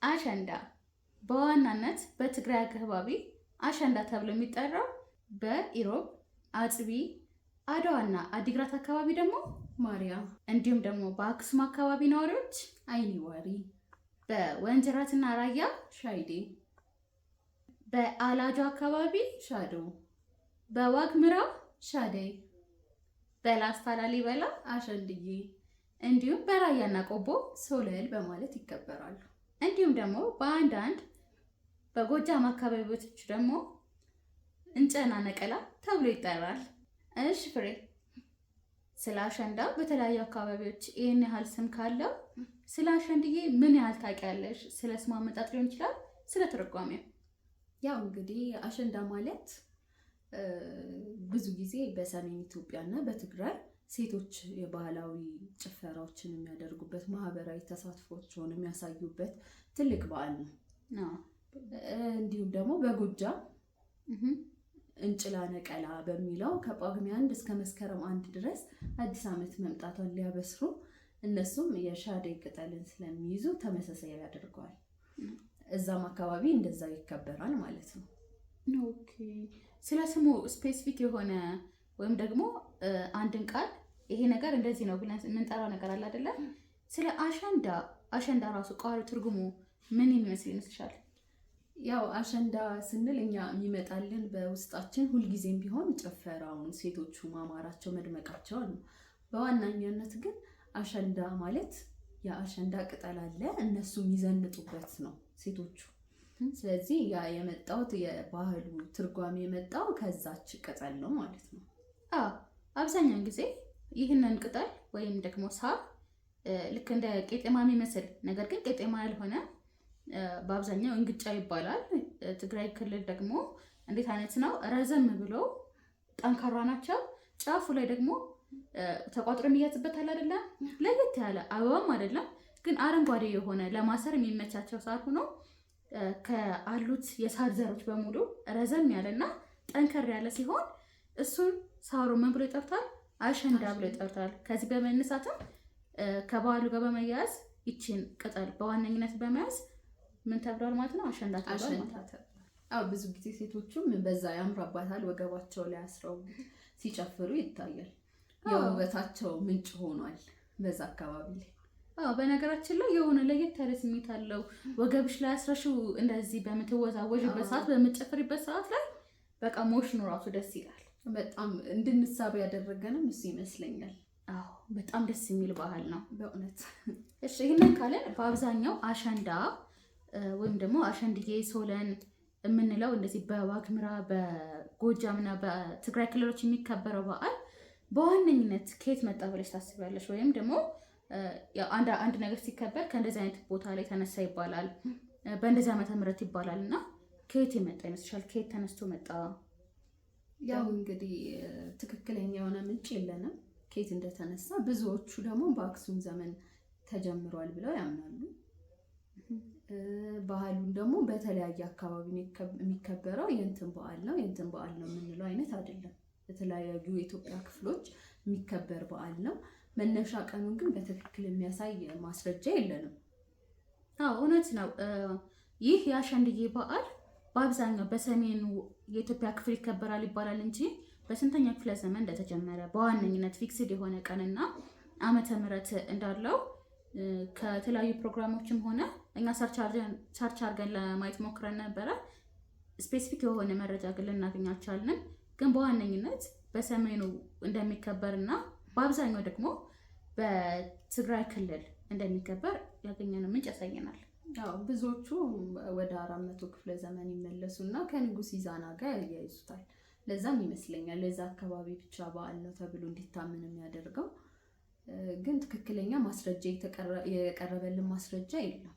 አሸንዳ በዋናነት በትግራይ አካባቢ አሸንዳ ተብሎ የሚጠራው በኢሮብ፣ አጽቢ፣ አድዋና አዲግራት አካባቢ ደግሞ ማርያ እንዲሁም ደግሞ በአክሱም አካባቢ ነዋሪዎች አይኒዋሪ፣ በወንጀራትና ራያ ሻይዴ፣ በአላጆ አካባቢ ሻዶ፣ በዋግምራ ሻደይ፣ በላስታ ላሊበላ አሸንድዬ እንዲሁም በራያና ቆቦ ሶለል በማለት ይከበራሉ። እንዲሁም ደግሞ በአንዳንድ በጎጃም አካባቢዎች ደግሞ እንጨና ነቀላ ተብሎ ይጠራል። እሺ ፍሬ፣ ስለ አሸንዳ በተለያዩ አካባቢዎች ይህን ያህል ስም ካለው ስለ አሸንድዬ ምን ያህል ታውቂያለሽ? ስለ ስሟ አመጣጥ ሊሆን ይችላል፣ ስለ ትርጓሜው። ያው እንግዲህ አሸንዳ ማለት ብዙ ጊዜ በሰሜን ኢትዮጵያ እና በትግራይ ሴቶች የባህላዊ ጭፈራዎችን የሚያደርጉበት ማህበራዊ ተሳትፎቸውን የሚያሳዩበት ትልቅ በዓል ነው። እንዲሁም ደግሞ በጎጃም እንጭላ ነቀላ በሚለው ከጳጉሜ 1 እስከ መስከረም 1 ድረስ አዲስ ዓመት መምጣቷን ሊያበስሩ እነሱም የሻደይ ቅጠልን ስለሚይዙ ተመሳሳይ ያደርገዋል። እዛም አካባቢ እንደዛ ይከበራል ማለት ነው። ኦኬ። ስለ ስሙ ስፔሲፊክ የሆነ ወይም ደግሞ አንድን ቃል ይሄ ነገር እንደዚህ ነው ብለን የምንጠራው ነገር አለ አይደለ? ስለ አሸንዳ ራሱ ቃሉ ትርጉሙ ምን የሚመስል ይመስልሻል? ያው አሸንዳ ስንል እኛ የሚመጣልን በውስጣችን ሁልጊዜም ቢሆን ጭፈራውን፣ ሴቶቹ ማማራቸው፣ መድመቃቸው ነው። በዋናኛነት ግን አሸንዳ ማለት የአሸንዳ ቅጠል አለ እነሱ የሚዘንጡበት ነው ሴቶቹ። ስለዚህ ያ የመጣው የባህሉ ትርጓሜ የመጣው ከዛች ቅጠል ነው ማለት ነው። አብዛኛውን ጊዜ ይህንን ቅጠል ወይም ደግሞ ሳር ልክ እንደ ቄጤማ የሚመስል ነገር ግን ቄጤማ ያልሆነ በአብዛኛው እንግጫ ይባላል። ትግራይ ክልል ደግሞ እንዴት አይነት ነው? ረዘም ብሎ ጠንካራ ናቸው። ጫፉ ላይ ደግሞ ተቋጥሮ የሚያዝበታል አይደለም? ለየት ያለ አበባም አይደለም ግን አረንጓዴ የሆነ ለማሰር የሚመቻቸው ሳር ሆኖ ከአሉት የሳር ዘሮች በሙሉ ረዘም ያለና ጠንከር ያለ ሲሆን እሱን ሳሩ ምን ብሎ ይጠሩታል? አሸንዳ ብሎ ይጠሩታል። ከዚህ በመነሳትም ከባህሉ ጋር በመያያዝ ይችን ቅጠል በዋነኝነት በመያዝ ምን ተብሏል ማለት ነው? አሸንዳ ተብሏል ማለት ነው። ብዙ ጊዜ ሴቶቹም በዛ ያምራባታል፣ ወገባቸው ላይ አስረው ሲጨፍሩ ይታያል። የውበታቸው ምንጭ ሆኗል በዛ አካባቢ ላይ። በነገራችን ላይ የሆነ ለየት ያለ ስሜት አለው። ወገብሽ ላይ አስረሽው እንደዚህ በምትወዛወዥበት ሰዓት፣ በምትጨፍሪበት ሰዓት ላይ በቃ ሞሽኑ ራሱ ደስ ይላል። በጣም እንድንሳብ ያደረገንም እሱ ይመስለኛል። በጣም ደስ የሚል ባህል ነው በእውነት። እሺ፣ ይሄንን ካለን በአብዛኛው አሸንዳ ወይም ደግሞ አሸንድዬ፣ ሶለን የምንለው እንደዚህ በዋግምራ በጎጃምና በትግራይ ክልሎች የሚከበረው በዓል በዋነኝነት ከየት መጣ ብለሽ ታስቢያለሽ? ወይም ደግሞ አንድ ነገር ሲከበር ከእንደዚህ አይነት ቦታ ላይ ተነሳ ይባላል፣ በእንደዚህ ዓመተ ምህረት ይባላል እና ከየት የመጣ ይመስልሻል? ከየት ተነስቶ መጣ? ያው እንግዲህ ትክክለኛ የሆነ ምንጭ የለንም ከየት እንደተነሳ። ብዙዎቹ ደግሞ በአክሱም ዘመን ተጀምሯል ብለው ያምናሉ። ባህሉን ደግሞ በተለያየ አካባቢ የሚከበረው የእንትን በዓል ነው የእንትን በዓል ነው የምንለው አይነት አይደለም። በተለያዩ የኢትዮጵያ ክፍሎች የሚከበር በዓል ነው። መነሻ ቀኑን ግን በትክክል የሚያሳይ ማስረጃ የለንም። እውነት ነው። ይህ የአሸንድዬ በዓል በአብዛኛው በሰሜኑ የኢትዮጵያ ክፍል ይከበራል ይባላል እንጂ በስንተኛ ክፍለ ዘመን እንደተጀመረ በዋነኝነት ፊክስድ የሆነ ቀንና ዓመተ ምህረት እንዳለው ከተለያዩ ፕሮግራሞችም ሆነ እኛ ሰርች አድርገን ለማየት ሞክረን ነበረ። ስፔሲፊክ የሆነ መረጃ ግን ልናገኝ አልቻልንም። ግን በዋነኝነት በሰሜኑ እንደሚከበርና በአብዛኛው ደግሞ በትግራይ ክልል እንደሚከበር ያገኘነው ምንጭ ያሳየናል። ብዙዎቹ ወደ 400 ክፍለ ዘመን ይመለሱና ከንጉስ ኢዛና ጋር ያያይዙታል። ለዛም ይመስለኛል ለዛ አካባቢ ብቻ በዓል ነው ተብሎ እንዲታመን የሚያደርገው። ግን ትክክለኛ ማስረጃ የቀረበልን ማስረጃ የለም።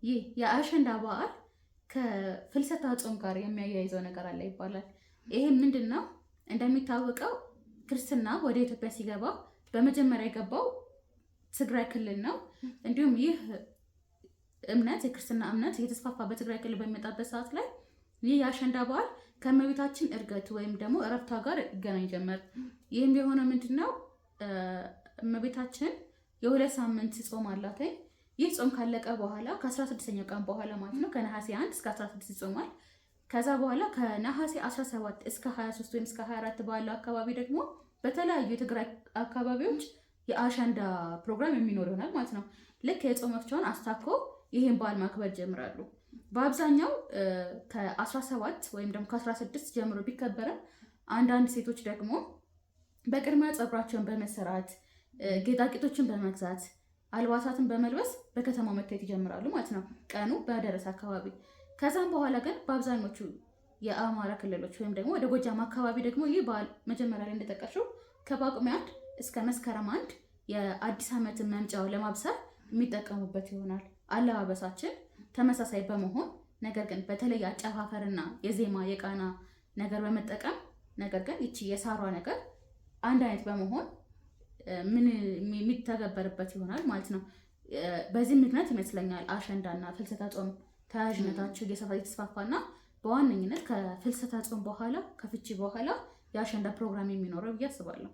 ይህ የአሸንዳ በዓል ከፍልሰታ ጾም ጋር የሚያያይዘው ነገር አለ ይባላል። ይሄ ምንድን ነው? እንደሚታወቀው ክርስትና ወደ ኢትዮጵያ ሲገባ በመጀመሪያ የገባው ትግራይ ክልል ነው። እንዲሁም ይህ እምነት የክርስትና እምነት የተስፋፋ በትግራይ ክልል በሚመጣበት ሰዓት ላይ ይህ የአሸንዳ በዓል ከእመቤታችን እርገት ወይም ደግሞ እረፍቷ ጋር ይገናኝ ጀመር። ይህም የሆነ ምንድን ነው? እመቤታችን የ2 ሳምንት ጾም አላትኝ። ይህ ጾም ካለቀ በኋላ ከ16ኛው ቀን በኋላ ማለት ነው ከነሐሴ 1 እስከ 16 ይጾማል። ከዛ በኋላ ከነሐሴ 17 እስከ 23 ወይም እስከ 24 ባለው አካባቢ ደግሞ በተለያዩ የትግራይ አካባቢዎች የአሸንዳ ፕሮግራም የሚኖር ይሆናል ማለት ነው። ልክ የጾም መፍቻውን አስታኮ ይህን በዓል ማክበር ጀምራሉ። በአብዛኛው ከ17 ወይም ደግሞ ከ16 ጀምሮ ቢከበርም አንዳንድ ሴቶች ደግሞ በቅድሚያ ፀጉራቸውን በመሰራት ጌጣጌጦችን በመግዛት አልባሳትን በመልበስ በከተማው መታየት ይጀምራሉ ማለት ነው ቀኑ በደረሰ አካባቢ። ከዛም በኋላ ግን በአብዛኞቹ የአማራ ክልሎች ወይም ደግሞ ወደ ጎጃም አካባቢ ደግሞ ይህ በዓል መጀመሪያ ላይ እንደጠቀሽው ከጳጉሜ 1 እስከ መስከረም 1 የአዲስ ዓመትን መምጫው ለማብሰር የሚጠቀሙበት ይሆናል። አለባበሳችን ተመሳሳይ በመሆን ነገር ግን በተለይ አጨፋፈርና የዜማ የቃና ነገር በመጠቀም ነገር ግን ይቺ የሳሯ ነገር አንድ አይነት በመሆን ምን የሚተገበርበት ይሆናል ማለት ነው። በዚህ ምክንያት ይመስለኛል አሸንዳና ፍልሰታ ጾም ተያያዥነታቸው የተስፋፋና በዋነኝነት ከፍልሰታ ጾም በኋላ ከፍቺ በኋላ የአሸንዳ ፕሮግራም የሚኖረው ብዬ አስባለሁ።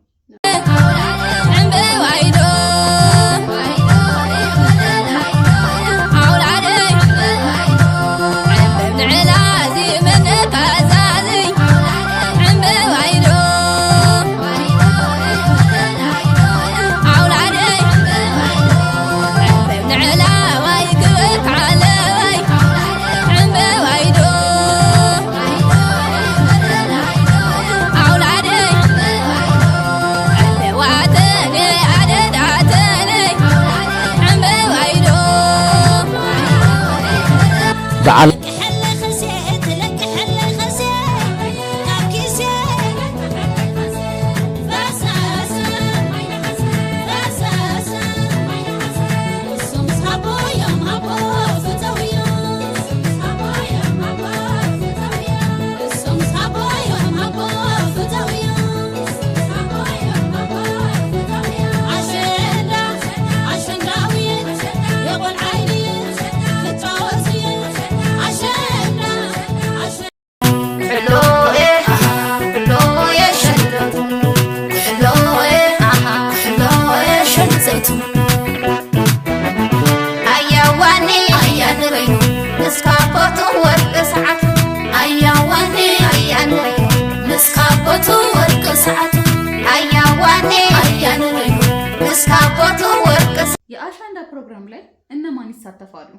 የአሸንዳ ፕሮግራም ላይ እነማን ይሳተፋሉ?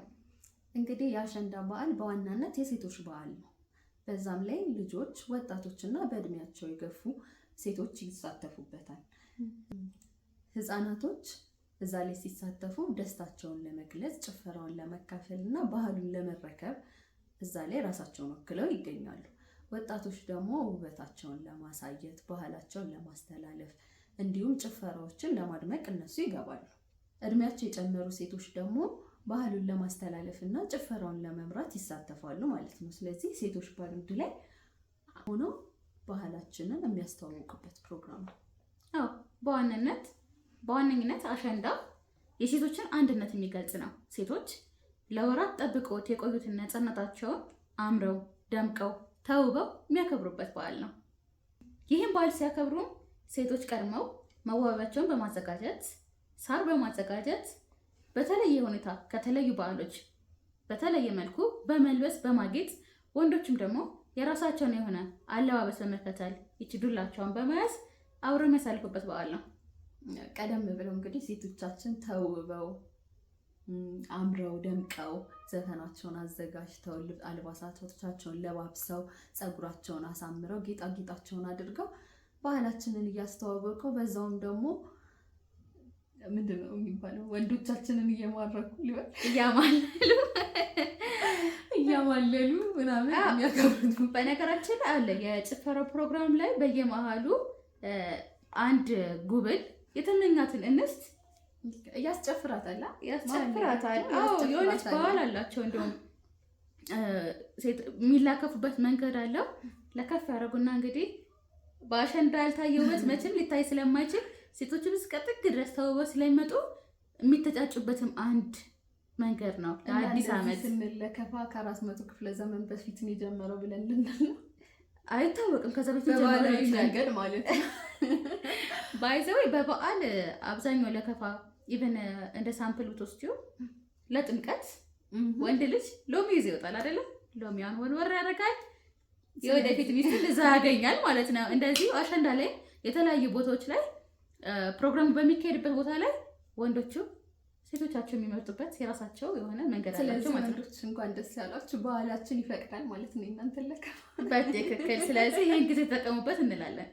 እንግዲህ የአሸንዳ በዓል በዋናነት የሴቶች በዓል ነው። በዛም ላይ ልጆች፣ ወጣቶችና በእድሜያቸው የገፉ ሴቶች ይሳተፉበታል። ህፃናቶች እዛ ላይ ሲሳተፉ ደስታቸውን ለመግለጽ፣ ጭፈራውን ለመካፈል እና ባህሉን ለመረከብ እዛ ላይ ራሳቸውን ወክለው ይገኛሉ። ወጣቶች ደግሞ ውበታቸውን ለማሳየት፣ ባህላቸውን ለማስተላለፍ እንዲሁም ጭፈራዎችን ለማድመቅ እነሱ ይገባሉ። እድሜያቸው የጨመሩ ሴቶች ደግሞ ባህሉን ለማስተላለፍ እና ጭፈራውን ለመምራት ይሳተፋሉ ማለት ነው። ስለዚህ ሴቶች በአንድ ላይ ሆነው ባህላችንን የሚያስተዋውቁበት ፕሮግራም ነው። አዎ፣ በዋነኝነት አሸንዳ የሴቶችን አንድነት የሚገልጽ ነው። ሴቶች ለወራት ጠብቀውት የቆዩትን ነፃነታቸውን አምረው ደምቀው ተውበው የሚያከብሩበት በዓል ነው። ይህም በዓል ሲያከብሩ ሴቶች ቀድመው መዋቢያቸውን በማዘጋጀት ሳር በማዘጋጀት በተለየ ሁኔታ ከተለዩ በዓሎች በተለየ መልኩ በመልበስ በማጌጥ ወንዶችም ደግሞ የራሳቸውን የሆነ አለባበስ በመከተል ይቺ ዱላቸውን በመያዝ አብረው የሚያሳልፉበት በዓል ነው። ቀደም ብለው እንግዲህ ሴቶቻችን ተውበው አምረው ደምቀው ዘፈናቸውን አዘጋጅተው አልባሳቶቻቸውን ለባብሰው ፀጉራቸውን አሳምረው ጌጣጌጣቸውን አድርገው ባህላችንን እያስተዋወቀው በዛውም ደግሞ ምንድነው የሚባለው ወንዶቻችንን እየማረኩ ሊሆን እያማለሉ ምናምን የሚያከብሩት። በነገራችን ላይ አለ የጭፈራው ፕሮግራም ላይ በየመሃሉ አንድ ጉብል የተመኛትን እንስት ያስጨፍራታል። የሆነች ባህል አላቸው። እንደውም የሚላከፉበት መንገድ አለው። ለከፍ ያደረጉና እንግዲህ በአሸንዳ ያልታየ ውበት መቼም ሊታይ ስለማይችል ሴቶችም እስከ ጥግ ድረስ ተውበው ስለሚመጡ የሚተጫጩበትም አንድ መንገድ ነው። ለአዲስ ዓመት ስንለከፋ ከ400 ክፍለ ዘመን በፊት ነው የጀመረው ብለን ልንል አይታወቅም። ከዛ በፊት ጀመረው መንገድ ማለት ነው። ባይዘው በበዓል አብዛኛው ለከፋ ኢቨን እንደ ሳምፕል ብትወስጂው ለጥምቀት ወንድ ልጅ ሎሚ ይዞ ይወጣል አይደለም? ሎሚያን ወርወር ያደርጋል። የወደፊት ሚስት እዛ ያገኛል ማለት ነው። እንደዚህ አሸንዳ ላይ የተለያዩ ቦታዎች ላይ ፕሮግራሙ በሚካሄድበት ቦታ ላይ ወንዶቹ ሴቶቻቸው የሚመርጡበት የራሳቸው የሆነ መንገድ አላቸው ማለት ነው። ወንዶች እንኳን ደስ ያላችሁ ባህላችን ይፈቅዳል ማለት ነው። እናንተ ለከፋ በትክክል። ስለዚህ ይሄን ጊዜ ተጠቀሙበት እንላለን።